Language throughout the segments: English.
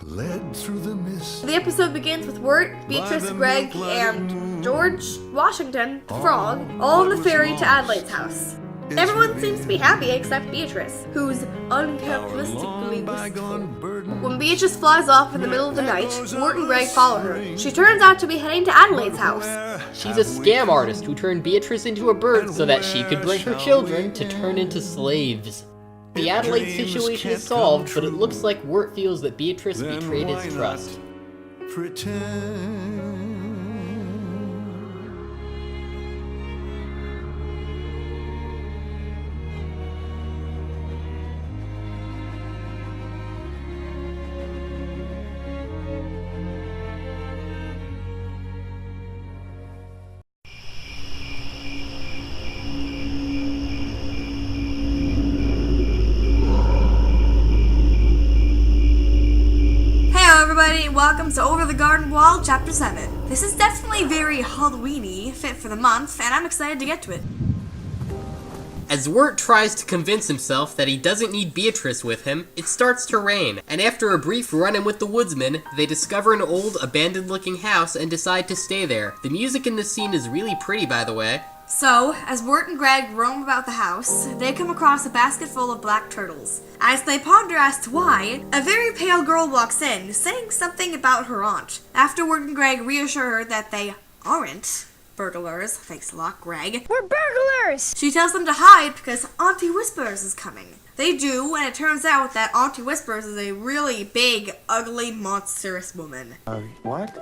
led through the mist. The episode begins with Wirt, Beatrice, Greg, and George Washington, the frog, all on the ferry to Adelaide's house. Everyone seems to be happy except Beatrice, who's uncharacteristically wistful. When Beatrice flies off in the middle of the night, Wirt and Greg follow her. She turns out to be heading to Adelaide's house. She's a scam artist who turned Beatrice into a bird so that she could bring her children to turn into slaves. The Adelaide situation is solved, but it looks like Wirt feels that Beatrice betrayed his trust. Pretend. Welcome to Over the Garden Wall, Chapter 7. This is definitely very Halloween-y, fit for the month, and I'm excited to get to it. As Wirt tries to convince himself that he doesn't need Beatrice with him, it starts to rain, and after a brief run-in with the woodsman, they discover an old, abandoned-looking house and decide to stay there. The music in this scene is really pretty, by the way. So, as Wirt and Greg roam about the house, they come across a basket full of black turtles. As they ponder as to why, a very pale girl walks in, saying something about her aunt. After Wirt and Greg reassure her that they aren't burglars, thanks a lot, Greg. We're burglars! She tells them to hide because Auntie Whispers is coming. They do, and it turns out that Auntie Whispers is a really big, ugly, monstrous woman. What?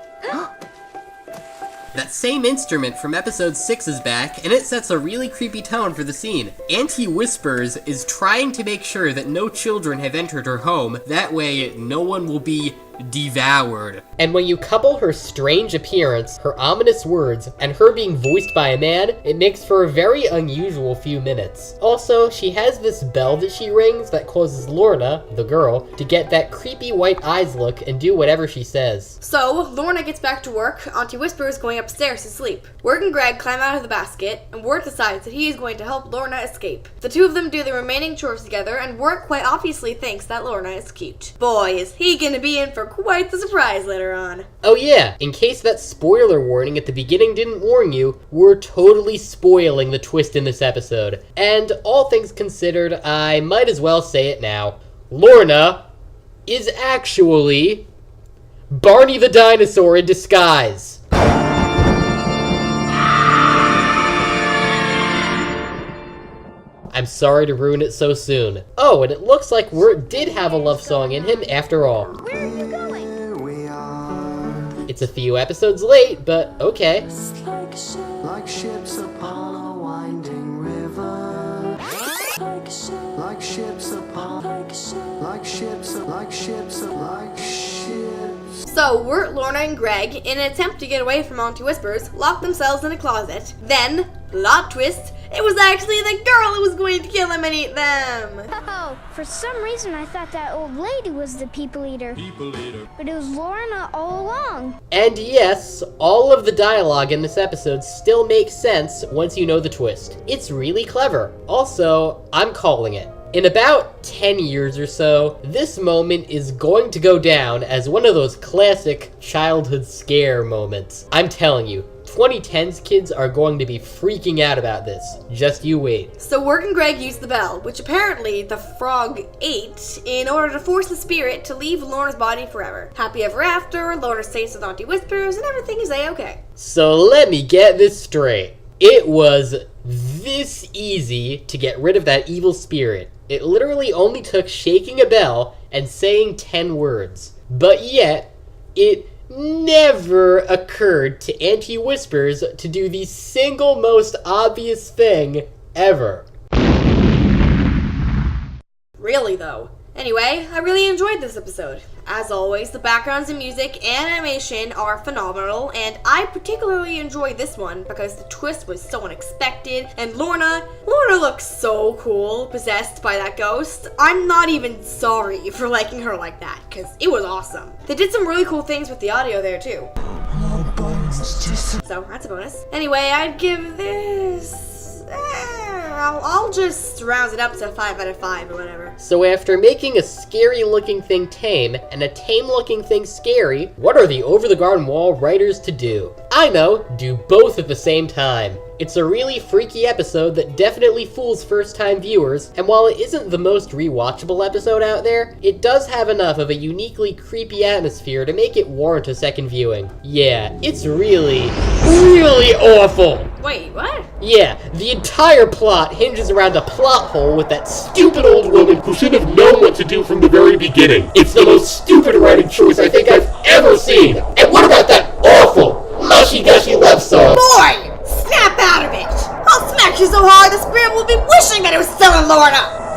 That same instrument from episode 6 is back, and it sets a really creepy tone for the scene. Auntie Whispers is trying to make sure that no children have entered her home, that way no one will be devoured. And when you couple her strange appearance, her ominous words, and her being voiced by a man, it makes for a very unusual few minutes. Also, she has this bell that she rings that causes Lorna, the girl, to get that creepy white eyes look and do whatever she says. So, Lorna gets back to work, Auntie Whispers going upstairs to sleep. Wirt and Greg climb out of the basket, and Wirt decides that he is going to help Lorna escape. The two of them do the remaining chores together, and Wirt quite obviously thinks that Lorna is cute. Boy, is he gonna be in for quite the surprise later on. Oh yeah, in case that spoiler warning at the beginning didn't warn you, we're totally spoiling the twist in this episode. And all things considered, I might as well say it now. Lorna is actually Barney the dinosaur in disguise. I'm sorry to ruin it so soon. Oh, and it looks like Wirt did have a love song in him after all. Where are you going? It's a few episodes late, but okay. Like ships upon a winding river. Like ships upon. Like ships. So, Wirt, Lorna, and Greg, in an attempt to get away from Auntie Whispers, lock themselves in a closet. Then, plot twist, it was actually the girl who was going to kill them and eat them! Oh, for some reason I thought that old lady was the people eater. But it was Lorna all along. And yes, all of the dialogue in this episode still makes sense once you know the twist. It's really clever. Also, I'm calling it. In about 10 years or so, this moment is going to go down as one of those classic childhood scare moments. I'm telling you, 2010's kids are going to be freaking out about this. Just you wait. So Wirt and Greg use the bell, which apparently the frog ate, in order to force the spirit to leave Lorna's body forever. Happy ever after, Lorna stays with Auntie Whispers, and everything is a-okay. So let me get this straight. It was this easy to get rid of that evil spirit. It literally only took shaking a bell and saying 10 words. But yet, it never occurred to Auntie Whispers to do the single most obvious thing ever. Really, though. Anyway, I really enjoyed this episode. As always, the backgrounds and music and animation are phenomenal, and I particularly enjoyed this one because the twist was so unexpected, and Lorna looks so cool, possessed by that ghost. I'm not even sorry for liking her like that, because it was awesome. They did some really cool things with the audio there, too. So, that's a bonus. Anyway, I'd give this I'll just round it up to 5 out of 5 or whatever. So after making a scary-looking thing tame and a tame-looking thing scary, what are the Over the Garden Wall writers to do? I know, do both at the same time. It's a really freaky episode that definitely fools first-time viewers, and while it isn't the most rewatchable episode out there, it does have enough of a uniquely creepy atmosphere to make it warrant a second viewing. Yeah, it's really, really awful! Wait, what? Yeah, the entire plot hinges around a plot hole with that stupid old woman who should have known what to do from the very beginning. It's the most stupid writing choice I think I've ever seen! And what about that awful, mushy-gushy love song? Boy! Snap out of it! I'll smack you so hard the spirit will be wishing that it was still in Lorna!